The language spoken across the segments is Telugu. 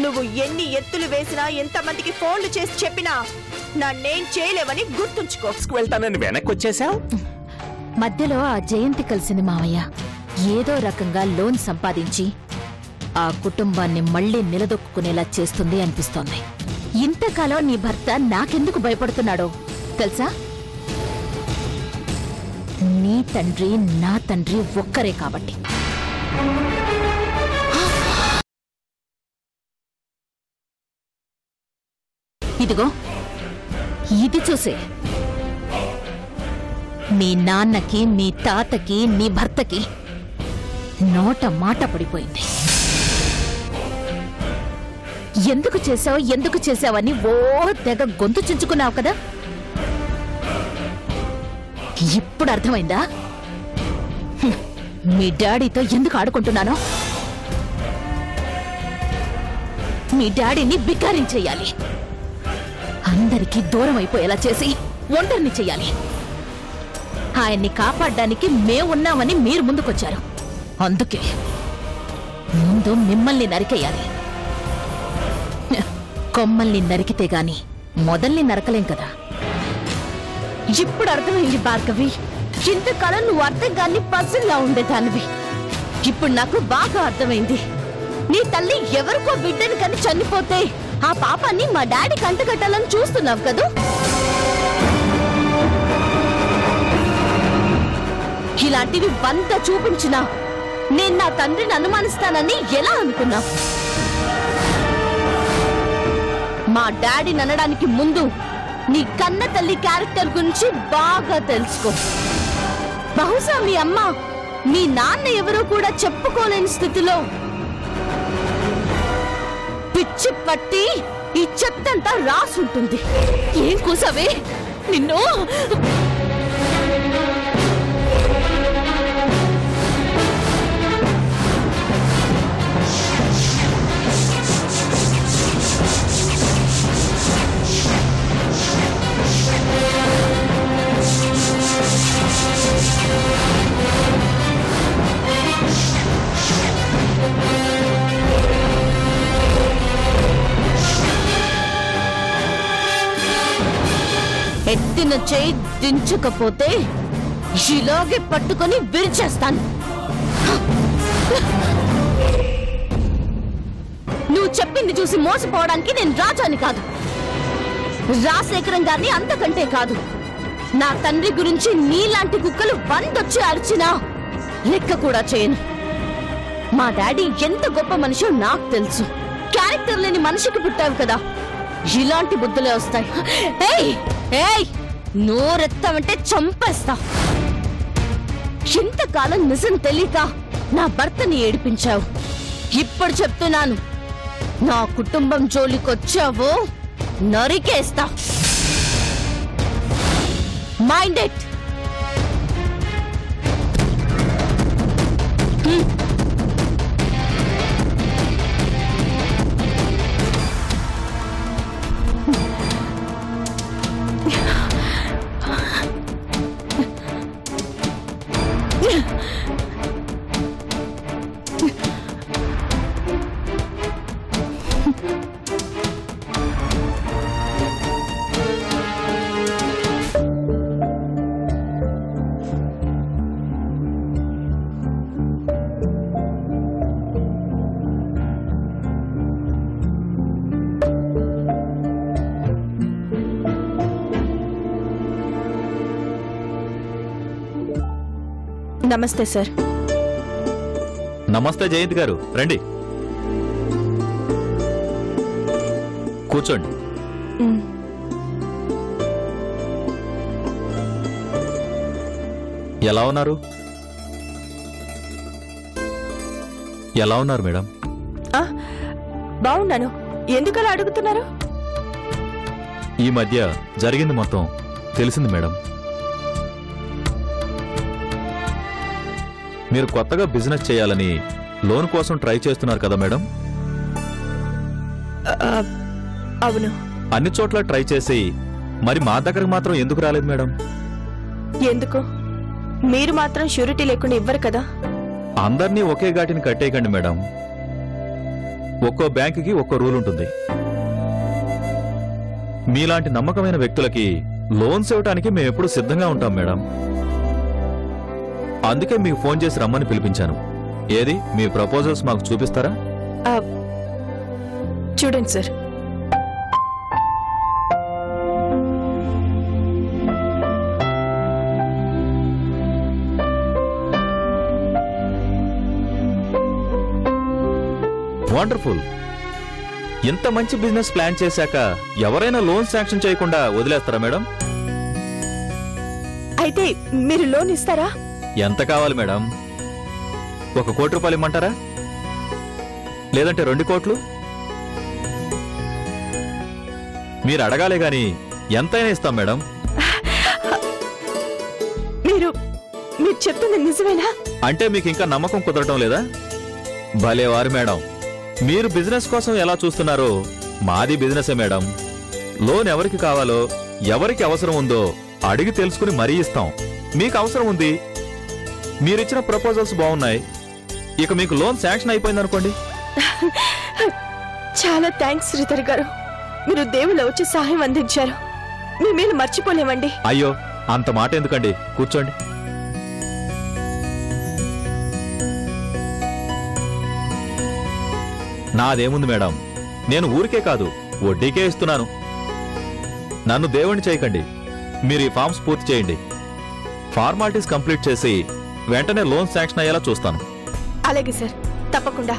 నువ్వు ఎన్ని ఎత్తులు వేసినా ఎంతమందికి ఫోన్లు చేసి చెప్పినా నన్నేం చేయలేవని గుర్తుంచుకో. వెళ్తానని వెనక్కి వచ్చేసావు. మధ్యలో ఆ జయంతి కలిసింది మావయ్య. ఏదో రకంగా లోన్ సంపాదించి ఆ కుటుంబాన్ని మళ్లీ నిలదొక్కునేలా చేస్తుంది అనిపిస్తోంది. ఇంతకాలం నీ భర్త నాకెందుకు భయపడుతున్నాడో తెలుసా? నీ తండ్రి నా తండ్రి ఒక్కరే కాబట్టి. ఇదిగో ఇది చూసే, మీ నాన్నకి మీ తాతకి నీ భర్తకి నోట మాట పడిపోయింది. ఎందుకు చేసావని ఓ తెగ గొంతు చించుకున్నావు కదా. ఇప్పుడు అర్థమైందా మీ డాడీతో ఎందుకు ఆడుకుంటున్నానో? మీ డాడీని బికారించేయాలి, అందరికీ దూరం అయిపోయేలా చేసి ఒంటరిని చెయ్యాలి. ఆయన్ని కాపాడడానికి మేమున్నామని మీరు ముందుకొచ్చారు. అందుకే ముందు మిమ్మల్ని నరికేయాలి. కొమ్మల్ని నరికితే గాని మొదల్ని నరకలేం కదా. ఇప్పుడు అర్థమైంది భార్గవి. ఇంతకాలం నువ్వు అర్థం కాని పసిల్లా ఉండేదానివి. ఇప్పుడు నాకు బాగా అర్థమైంది. నీ తల్లి ఎవరికో బిడ్డని కని చనిపోతే ఆ పాపాన్ని మా డాడీ కంటగట్టాలని చూస్తున్నావు కదూ. ఇలాంటివి 100 చూపించినా నేను నా తండ్రిని అనుమానిస్తానని ఎలా అనుకున్నావు? మా డాడీని అనడానికి ముందు నీ కన్న తల్లి క్యారెక్టర్ గురించి బాగా తెలుసుకో. బహుశా మీ అమ్మ మీ నాన్న ఎవరో కూడా చెప్పుకోలేని స్థితిలో పిచ్చి పట్టి ఈ చెత్తంతా రాసుంటుంది. ఏం కూసావే నిన్ను? ఎత్తిన చేయి దించకపోతే ఇలాగే పట్టుకొని విరిచేస్తాను. నువ్వు చెప్పింది చూసి మోసపోవడానికి నేను రాజాని కాదు, రాజశేఖరం గారిని అంతకంటే కాదు. నా తండ్రి గురించి నీలాంటి కుక్కలు 100 వచ్చి అరిచినా లెక్క కూడా చేయను. మా డాడీ ఎంత గొప్ప మనిషో నాకు తెలుసు. క్యారెక్టర్ లేని మనిషికి పుట్టావు కదా, ఇలాంటి బుద్ధులే వస్తాయి. ఏయ్ ఏయ్, నోరెత్తామంటే చంపేస్తా. ఇంతకాలం నిజం తెలియక నా భర్తని ఏడిపించావు. ఇప్పుడు చెప్తున్నాను, నా కుటుంబం జోలికొచ్చావో నరికేస్తా. Mind it. నమస్తే సార్. నమస్తే జయంత్ గారు, రండి కూర్చోండి. ఎలా ఉన్నారు? ఎలా ఉన్నారు మేడం? బాగున్నాను. ఎందుకలా అడుగుతున్నారు? ఈ మధ్య జరిగింది మొత్తం తెలిసింది మేడం. మీరు కొత్తగా బిజినెస్ చేయాలని లోన్ కోసం ట్రై చేస్తున్నారు కదా మేడం? అవును. అన్ని చోట్ల ట్రై చేసి మరి మా దగ్గరకు మాత్రం ఎందుకు రాలేదు మేడం? ఎందుకు? మీరు మాత్రం షూరిటీ లేకుండా ఇవ్వరు కదా. అందర్నీ ఒకే ఘాటిని కట్టేయకండి మేడం. ఒక్కో బ్యాంకుకి ఒక్కో రూల్ ఉంటుంది. మీలాంటి నమ్మకమైన వ్యక్తులకి లోన్స్ ఇవ్వటానికి మేమెప్పుడు సిద్ధంగా ఉంటాం మేడం. అందుకే మీకు ఫోన్ చేసి రమ్మని పిలిపించాను. ఏది మీ ప్రపోజల్స్ మాకు చూపిస్తారా? చూడండి సార్. వండర్ఫుల్. ఇంత మంచి బిజినెస్ ప్లాన్ చేశాక ఎవరైనా లోన్ శాంక్షన్ చేయకుండా వదిలేస్తారా మేడం? అయితే మీరు లోన్ ఇస్తారా? ఎంత కావాలి మేడం? 1 కోటి రూపాయలు ఇమ్మంటారా, లేదంటే 2 కోట్లు? మీరు అడగాలే గాని ఎంతైనా ఇస్తాం మేడం. మీరు చెప్తుంది నిజమేనా? అంటే మీకు ఇంకా నమ్మకం కుదరటం లేదా? భలేవారు మేడం. మీరు బిజినెస్ కోసం ఎలా చూస్తున్నారో మాది బిజినెసే మేడం. లోన్ ఎవరికి కావాలో ఎవరికి అవసరం ఉందో అడిగి తెలుసుకుని మరీ ఇస్తాం. మీకు అవసరం ఉంది, మీరిచ్చిన ప్రపోజల్స్ బాగున్నాయి, ఇక మీకు లోన్ శాంక్షన్ అయిపోయిందనుకోండి. చాలా థ్యాంక్స్ శ్రీధర్ గారు. మీరు దేవుళ్ళ వచ్చి సహాయం అందించారు. మీ మేలు మర్చిపోలేమండి. అయ్యో అంత మాట ఎందుకండి, కూర్చోండి. నాదేముంది మేడం, నేను ఊరికే కాదు వడ్డీకే ఇస్తున్నాను. నన్ను దేవుణ్ణి చేయకండి. మీరు ఈ ఫార్మ్స్ పూర్తి చేయండి. ఫార్మాలిటీస్ కంప్లీట్ చేసి వెంటనే లోన్ శాంక్షన్ అయ్యేలా చూస్తాను. అలాగే సార్, తప్పకుండా.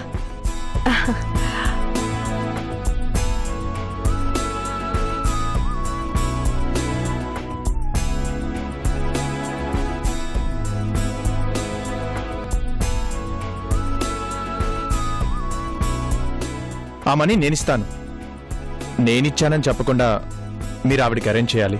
ఆ మనీ నేనిస్తాను. నేనిచ్చానని చెప్పకుండా మీరు ఆవిడికి అరేంజ్ చేయాలి.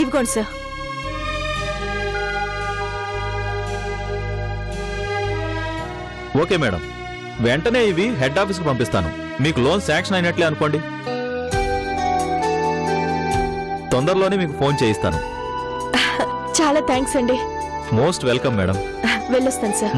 ఇవ్వండి సార్. ఓకే మేడం, వెంటనే ఇవి హెడ్ ఆఫీస్కి పంపిస్తాను. మీకు లోన్ శాంక్షన్ అయినట్లే అనుకోండి. తొందరలోనే మీకు ఫోన్ చేయిస్తాను. చాలా థ్యాంక్స్ అండి. Most welcome madam. వెళ్ళొస్తాను సార్.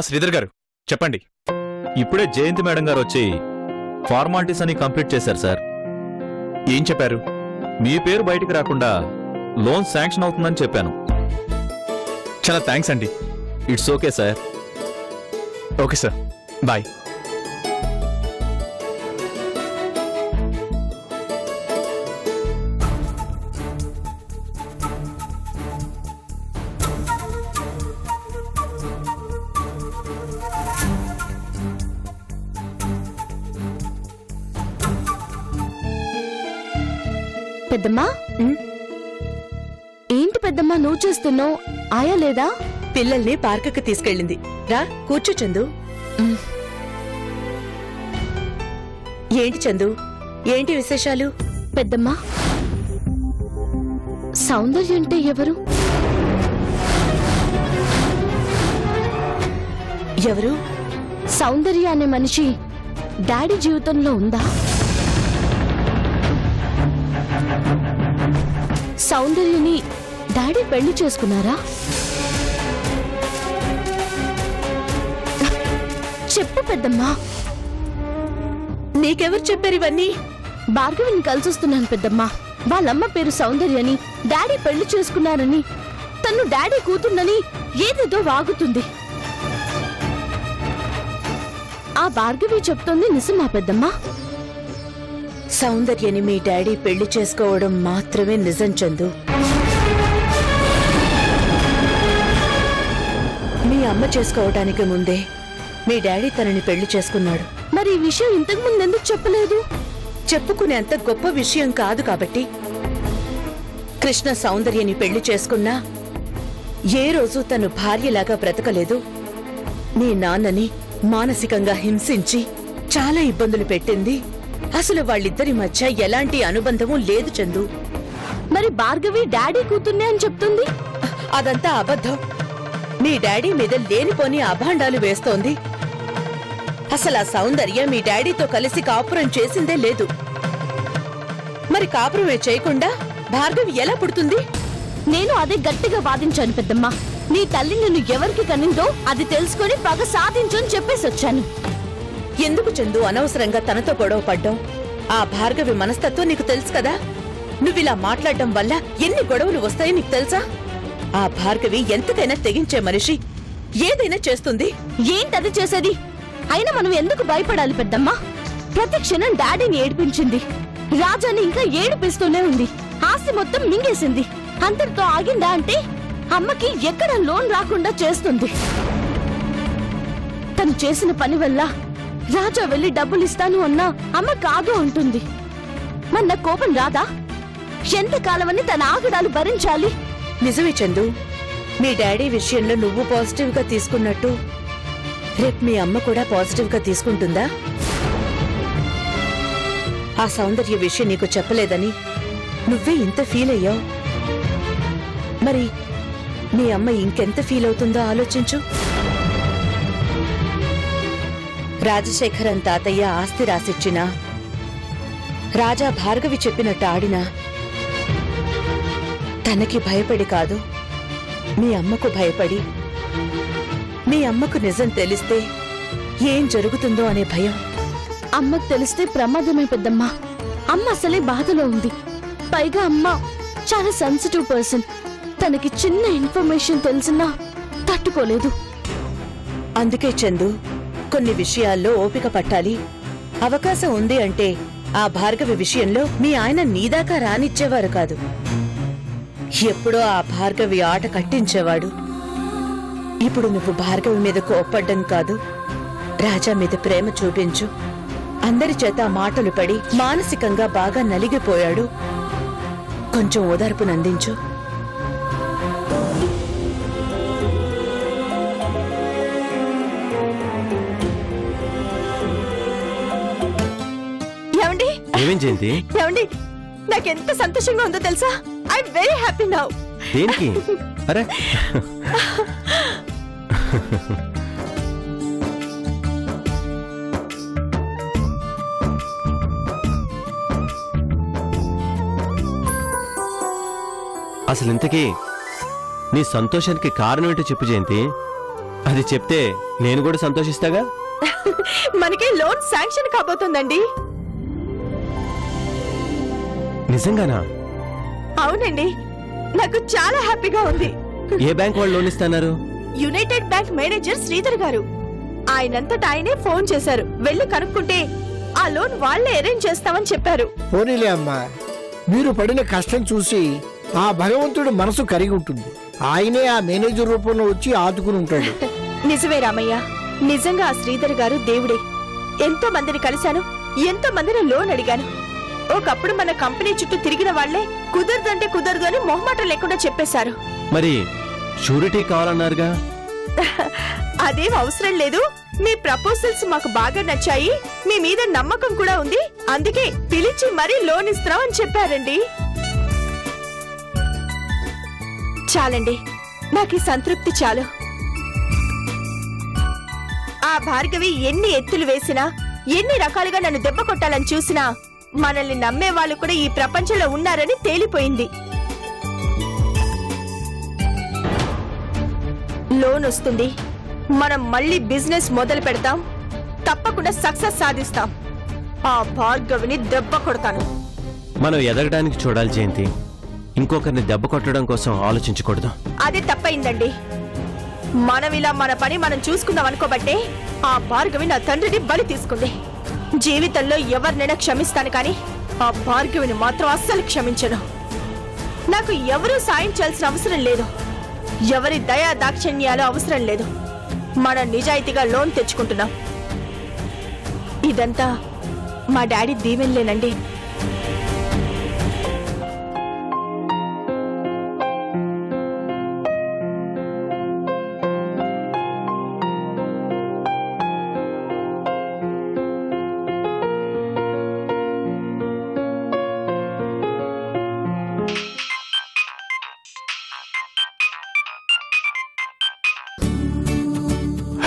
శ్రీధర్ గారు చెప్పండి. ఇప్పుడే జయంతి మేడం గారు వచ్చి ఫార్మాలిటీస్ అని కంప్లీట్ చేశారు సార్. ఏం చెప్పారు? మీ పేరు బయటికి రాకుండా లోన్ శాంక్షన్ అవుతుందని చెప్పాను. చాలా థ్యాంక్స్ అండి. It's okay sir. Okay sir, bye. పెద్దమ్మా, ఏంటి పెద్దమ్మా నువ్వు చేస్తున్నావు? ఆయా లేదా? పిల్లల్ని పార్కుకి తీసుకెళ్ళింది. రా కూర్చో చందు. ఏంటి చందు, ఏంటి విశేషాలు? పెద్దమ్మా, సౌందర్య అంటే ఎవరు? ఎవరు? సౌందర్య అనే మనిషి డాడీ జీవితంలో ఉందా? సౌందర్యని డాడీ పెళ్లి చేసుకున్నారా? చెప్పు పెద్దమ్మా. నీకెవరు చెప్పారు ఇవన్నీ? భార్గవిని కలిసొస్తున్నాను పెద్దమ్మా. వాళ్ళమ్మ పేరు సౌందర్యని, డాడీ పెళ్లి చేసుకున్నారని, తను డాడీ కూతున్నని ఏదేదో వాగుతుంది. ఆ భార్గవి చెప్తోంది నిజమా పెద్దమ్మా? సౌందర్యని మీ డాడీ పెళ్లి చేసుకోవడం మాత్రమే నిజం చందు. మీ అమ్మ చేసుకోవడానికి ముందే మీ డాడీ తనని పెళ్లి చేసుకున్నాడు. మరి ఈ విషయం ఇంతకు ముందు ఎందుకు చెప్పలేదు? చెప్పుకునేంత గొప్ప విషయం కాదు కాబట్టి. కృష్ణ సౌందర్యని పెళ్లి చేసుకున్నా ఏ రోజు తను భార్యలాగా బ్రతకలేదు. నీ నాన్నని మానసికంగా హింసించి చాలా ఇబ్బందులు పెట్టింది. అసలు వాళ్ళిద్దరి మధ్య ఎలాంటి అనుబంధము లేదు చందు. మరి భార్గవి డాడీ కూతుర్నే అని చెప్తుంది. అదంతా అబద్ధం. మీ డాడీ మీద లేనిపోని అభాండాలు వేస్తోంది. అసలు ఆ సౌందర్య మీ డాడీతో కలిసి కాపురం చేసిందే లేదు. మరి కాపురమే చేయకుండా భార్గవి ఎలా పుడుతుంది? నేను అదే గట్టిగా వాదించాను పెద్దమ్మ. నీ తల్లి నిన్ను ఎవరికి కనిందో అది తెలుసుకొని పగ సాధించని చెప్పేసి వచ్చాను. ఎందుకు చందు అనవసరంగా తనతో గొడవ పడ్డాం? ఆ భార్గవి మనస్తత్వం నీకు తెలుసు కదా. నువ్విలా మాట్లాడడం వల్ల ఎన్ని గొడవలు వస్తాయో నీకు తెలుసా? ఆ భార్గవి ఎంతకైనా తెగించే మనిషి, ఏదైనా చేస్తుంది. ఏంటది చేసేది? అయినా మనం ఎందుకు భయపడాలి పెద్దమ్మా? ప్రతి క్షణం డాడీని ఏడిపించింది, రాజాని ఇంకా ఏడిపిస్తూనే ఉంది, ఆస్తి మొత్తం మింగేసింది. అంతటితో ఆగిందా అంటే అమ్మకి ఎక్కడ లోన్ రాకుండా చేస్తుంది. తను చేసిన పని వల్ల రాజా వెళ్లి డబ్బులు ఇస్తాను అన్నా అమ్మ కాదు అంటుంది. మన కోపం రాదా? ఎంతకాలమని తన ఆగడాలు భరించాలి? నిజమే చందు, మీ డాడీ విషయంలో నువ్వు పాజిటివ్ గా తీసుకున్నట్టు రేపు మీ అమ్మ కూడా పాజిటివ్ గా తీసుకుంటుందా? ఆ సౌందర్య విషయం నీకు చెప్పలేదని నువ్వే ఇంత ఫీల్ అయ్యావు. మరి మీ అమ్మ ఇంకెంత ఫీల్ అవుతుందో ఆలోచించు. రాజశేఖరన్ తాతయ్య ఆస్తి రాసిచ్చినా, రాజా భార్గవి చెప్పినట్టు ఆడినా తనకి భయపడి కాదు, మీ అమ్మకు భయపడి. మీ అమ్మకు నిజం తెలిస్తే ఏం జరుగుతుందో అనే భయం. అమ్మకు తెలిస్తే ప్రమాదమే పెద్దమ్మా. అమ్మ అసలే బాధలో ఉంది. పైగా అమ్మ చాలా సెన్సిటివ్ పర్సన్. తనకి చిన్న ఇన్ఫర్మేషన్ తెలిసినా తట్టుకోలేదు. అందుకే చందు, కొన్ని విషయాల్లో ఓపిక పట్టాలి. అవకాశం ఉంది అంటే ఆ భార్గవి విషయంలో మీ ఆయన నీదాకా రానిచ్చేవారు కాదు. ఎప్పుడో ఆ భార్గవి ఆట కట్టించేవాడు. ఇప్పుడు నువ్వు భార్గవి మీద కోప్పడ్డం కాదు, రాజా మీద ప్రేమ చూపించు. అందరి చేత మాటలు పడి మానసికంగా బాగా నలిగిపోయాడు. కొంచెం ఓదార్పునందించు. ఏమండి? ఏమేం జయంతి? ఏమండి, నాకెంత సంతోషంగా ఉందో తెలుసా? I'm very happy now. దేనికి? అరే అసలు ఇంతకీ నీ సంతోషానికి కారణం ఏంటో చెప్పు జయంతి. అది చెప్తే నేను కూడా సంతోషిస్తాగా. మనకి లోన్ శాంక్షన్ కాబోతుందండి. నిజంగానా? అవునండి, నాకు చాలా హ్యాపీగా ఉంది. ఏ బ్యాంక్ వాళ్ళు లోన్ ఇస్తున్నారు? యునైటెడ్ బ్యాంక్ మేనేజర్ శ్రీధర్ గారు. ఆయనంతటా ఆయనే ఫోన్ చేశారు. వెళ్లి కనుక్కుంటే ఆ లోన్ వాళ్లే అరేంజ్ చేస్తామని చెప్పారు. పోనీలే అమ్మా, మీరు పడిన కష్టం చూసి ఆ భగవంతుడు మనసు కరిగి ఉంటుంది. ఆయనే ఆ మేనేజర్ రూపంలో వచ్చి ఆదుకుని ఉంటాడు. నిజమే రామయ్య, నిజంగా ఆ శ్రీధర్ గారు దేవుడే. ఎంతో మందిని కలిశాను, ఎంతో మందిని లోన్ అడిగాను. ఒకప్పుడు మన కంపెనీ చుట్టూ తిరిగిన వాళ్లే కుదరదంటే కుదరదు అని మొహమాటం లేకుండా చెప్పేశారు. మరి షూరిటీ కావాలన్నారుగా? అదేం అవసరం లేదు. మీ ప్రపోజల్స్ మాకు బాగా నచ్చాయి, మీ మీద నమ్మకం కూడా ఉంది, అందుకే పిలిచి మరీ లోన్ ఇస్తాం అని చెప్పారండి. చాలండి, నాకు ఈ సంతృప్తి చాలు. ఆ భార్గవి ఎన్ని ఎత్తులు వేసినా, ఎన్ని రకాలుగా నన్ను దెబ్బ కొట్టాలని చూసినా మనల్ని నమ్మే వాళ్ళు కూడా ఈ ప్రపంచంలో ఉన్నారని తేలిపోయింది. లోన్ వస్తుంది, మనం మళ్ళీ బిజినెస్ మొదలు పెడతాం, తప్పకుండా సక్సెస్ సాధిస్తాం. ఆ భార్గవిని దెబ్బ కొడతాను. మనం ఎదగడానికి చూడాలి జయంతి, ఇంకొకరిని దెబ్బ కొట్టడం కోసం ఆలోచించకూడదు. అదే తప్పయిందండి. మనం ఇలా మన పని మనం చూసుకుందాం అనుకోబట్టే ఆ భార్గవి నా తండ్రిని బలి తీసుకుంది. జీవితంలో ఎవరినైనా క్షమిస్తాను కానీ ఆ భార్గవిని మాత్రం అస్సలు క్షమించను. నాకు ఎవరూ సాయం చేయాల్సిన అవసరం లేదు, ఎవరి దయా దాక్షిణ్యాలు అవసరం లేదు. మనం నిజాయితీగా లోన్ తెచ్చుకుంటున్నాం. ఇదంతా మా డాడీ దీవెనలేనండి.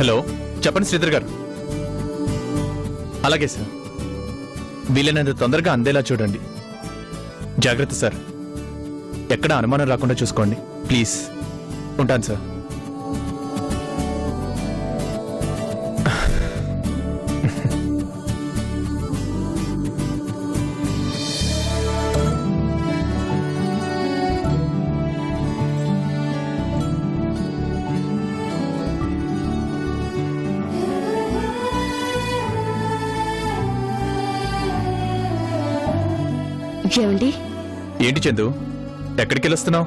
హలో, చెప్పండి శ్రీధర్ గారు. అలాగే సార్, వీలైనంత తొందరగా అందేలా చూడండి. జాగ్రత్త సార్, ఎక్కడ అనుమానం రాకుండా చూసుకోండి ప్లీజ్. ఉంటాను సార్. ఏమండి? ఏంటి చందు, ఎక్కడికి వెళ్ళొస్తున్నావు?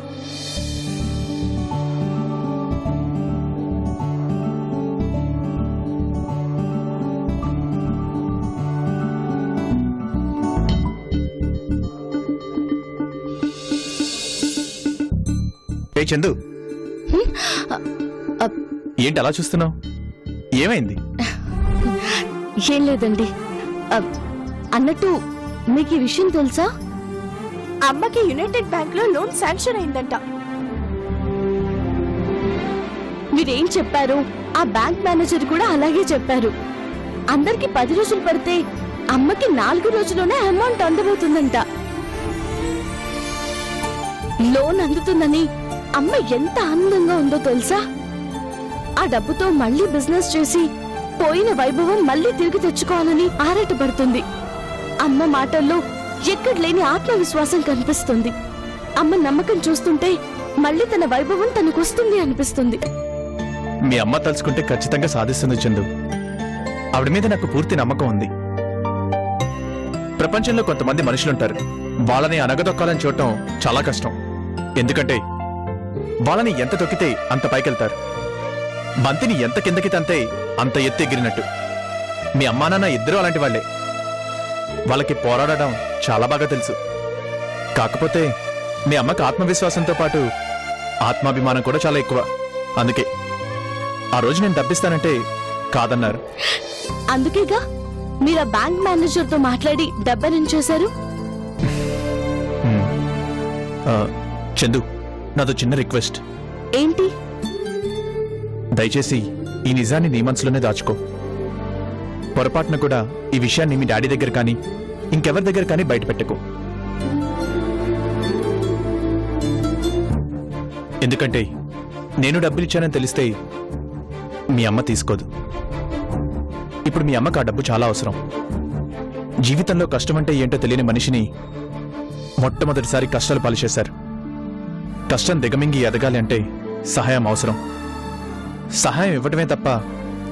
ఏ చందు, ఏంటి అలా చూస్తున్నావు? ఏమైంది? ఏం లేదండి. అన్నట్టు మీకు ఈ విషయం తెలుసా? అమ్మకి యునైటెడ్ బ్యాంక్ లో లోన్ శాంక్షన్ అయిందంట. మీరేం చెప్పారు, ఆ బ్యాంక్ మేనేజర్ కూడా అలాగే చెప్పారు. అందరికి 10 రోజులు పడితే అమ్మకి 4 రోజుల్లోనే అమౌంట్ అందబోతుందంట. లోన్ అందుతుందని అమ్మ ఎంత ఆనందంగా ఉందో తెలుసా? ఆ డబ్బుతో మళ్ళీ బిజినెస్ చేసి పోయిన వైభవం మళ్ళీ తిరిగి తెచ్చుకోవాలని ఆరాటపడుతుంది. అమ్మ మాటల్లో ఎక్కడ లేని ఆత్మవిశ్వాసం కనిపిస్తుంది. అమ్మ నమ్మకం చూస్తుంటే మళ్ళీ తన వైభవం తనకొస్తుంది అనిపిస్తుంది. మీ అమ్మ తలుచుకుంటే ఖచ్చితంగా సాధిస్తుంది చందు. ఆవిడ మీద నాకు పూర్తి నమ్మకం ఉంది. ప్రపంచంలో కొంతమంది మనుషులుంటారు, వాళ్ళని అనగదొక్కాలని చూడటం చాలా కష్టం. ఎందుకంటే వాళ్ళని ఎంత తొక్కితే అంత పైకెళ్తారు, బంతిని ఎంత కిందకి తంతే అంత ఎత్తు ఎగిరినట్టు. మీ అమ్మా నాన్న ఇద్దరూ అలాంటి వాళ్లే. వాళ్ళకి పోరాడడం చాలా బాగా తెలుసు. కాకపోతే మీ అమ్మకి ఆత్మవిశ్వాసంతో పాటు ఆత్మాభిమానం కూడా చాలా ఎక్కువ. అందుకే ఆ రోజు నేను డబ్బిస్తానంటే కాదన్నారు. అందుకేగా మీరు ఆ బ్యాంక్ మేనేజర్ తో మాట్లాడి డబ్బు అరేంజ్ చేశారు. చందు, నాదో చిన్న రిక్వెస్ట్. ఏంటి? దయచేసి ఈ నిజాన్ని నీ మనసులోనే దాచుకో. పొరపాటున కూడా ఈ విషయాన్ని మీ డాడీ దగ్గర కానీ ఇంకెవరి దగ్గర కానీ బయట పెట్టుకో. ఎందుకంటే నేను డబ్బులిచ్చానని తెలిస్తే మీ అమ్మ తీసుకోదు. ఇప్పుడు మీ అమ్మకు ఆ డబ్బు చాలా అవసరం. జీవితంలో కష్టమంటే ఏంటో తెలియని మనిషిని మొట్టమొదటిసారి కష్టాలు పాలుచేశారు. కష్టం దిగమింగి ఎదగాలి అంటే సహాయం అవసరం. సహాయం ఇవ్వటమే తప్ప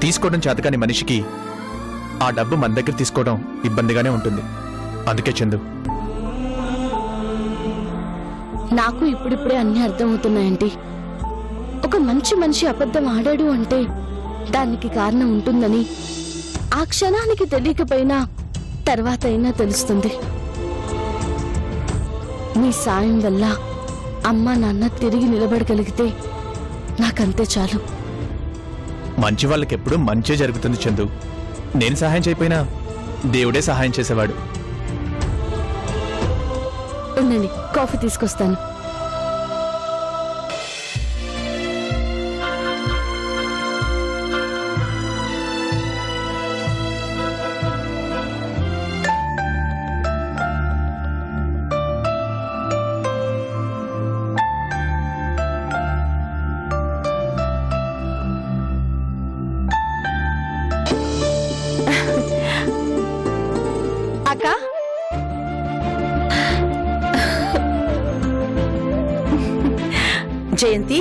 తీసుకోవడం చేతకాని మనిషికి ఆ డబ్బు మన దగ్గర తీసుకోవడం ఇబ్బందిగానే ఉంటుంది. అందుకే చందు, నాకు ఇప్పుడిప్పుడే అన్ని అర్థమవుతున్నాయండి. ఒక మంచి మనిషి అబద్ధం ఆడాడు అంటే దానికి కారణం ఉంటుందని ఆ క్షణానికి తెలియకపోయినా తర్వాత అయినా తెలుస్తుంది. మీ సాయం వల్ల అమ్మా నాన్న తిరిగి నిలబడగలిగితే నాకంతే చాలు. మంచి వాళ్ళకెప్పుడు మంచే జరుగుతుంది చందు. నేను సహాయం చేయకపోయినా దేవుడే సహాయం చేసేవాడు. ఉండండి, కాఫీ తీసుకొస్తాను. అక్క, జయంతి,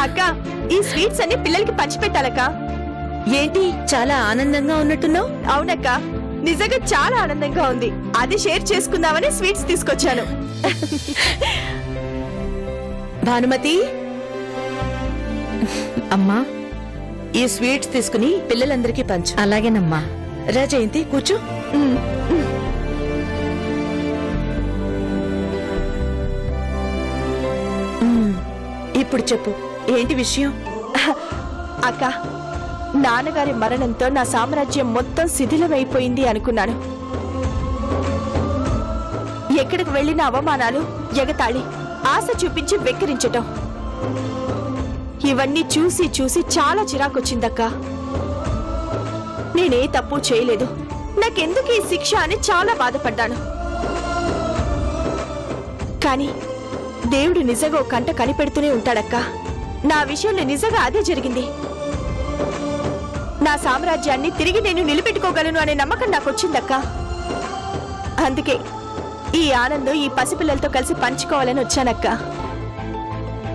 అక్క ఈ స్వీట్స్ అన్ని పిల్లలకి పంచిపెట్టాలక్క. ఏంటి చాలా ఆనందంగా ఉన్నట్టున్నావు? అవునక్క, నిజంగా చాలా ఆనందంగా ఉంది. అది షేర్ చేసుకుందామని స్వీట్స్ తీసుకొచ్చాను. భానుమతి, అమ్మా, ఈ స్వీట్స్ తీసుకుని పిల్లలందరికీ పంచు. అలాగేనమ్మా. రా జయంతి, కూర్చో. ఇప్పుడు చెప్పు, ఏంటి విషయం? అక్క, నాన్నగారి మరణంతో నా సామ్రాజ్యం మొత్తం శిథిలమైపోయింది అనుకున్నాను. ఎక్కడికి వెళ్ళిన అవమానాలు, ఎగతాళి, ఆశ చూపించి వెక్కిరించటం. ఇవన్నీ చూసి చూసి చాలా చిరాకొచ్చిందక్క. నేనే తప్పు చేయలేదు, నాకెందుకు ఈ శిక్ష అని చాలా బాధపడ్డాను. కానీ దేవుడు నిజంగా ఒక కంట కనిపెడుతూనే ఉంటాడక్క. నా విషయంలో నిజంగా అదే జరిగింది. నా సామ్రాజ్యాన్ని తిరిగి నేను నిలబెట్టుకోగలను అనే నమ్మకం నాకు వచ్చిందక్క. అందుకే ఈ ఆనందం ఈ పసిపిల్లలతో కలిసి పంచుకోవాలని వచ్చానక్క.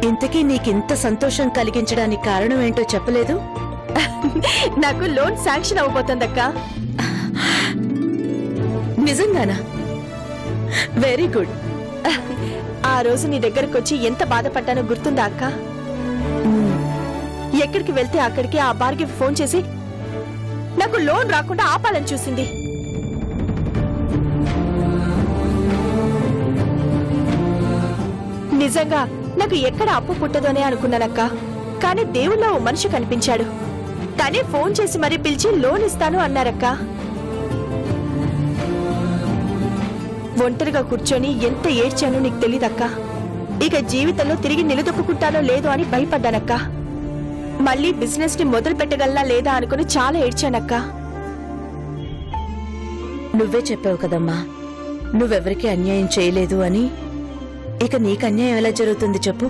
ఇంతకీ నీకింత సంతోషం కలిగించడానికి కారణం ఏంటో చెప్పలేదు? నాకు లోన్ శాంక్షన్ అవ్వబోతుందక్క. నిజంగానా? Very good. ఆ రోజు నీ దగ్గరకు వచ్చి ఎంత బాధపడ్డానో గుర్తుందా అక్క? ఎక్కడికి వెళ్తే అక్కడికి ఆ భార్గవి ఫోన్ చేసి నాకు లోన్ రాకుండా ఆపాలని చూసింది. నిజంగా నాకు ఎక్కడ అప్పు పుట్టదోనే అనుకున్నానక్క. కానీ దేవుళ్ళో ఓ మనిషి కనిపించాడు. తనే ఫోన్ చేసి మరీ పిలిచి లోన్ ఇస్తాను అన్నారక్క. ఒంటరిగా కూర్చొని ఎంత ఏడ్చానో నీకు తెలీదక్క. ఇక జీవితంలో తిరిగి నిలదొక్కుంటానో లేదో అని భయపడ్డానక్క. మళ్ళీ బిజినెస్ ని మొదలు పెట్టగలనా లేదా అనుకుని చాలా ఏడ్చానక్క. నువ్వే చెప్పావు కదమ్మా, నువ్వెవరికి అన్యాయం చేయలేదు అని. ఇక నీకు అన్యాయం ఎలా జరుగుతుంది చెప్పు?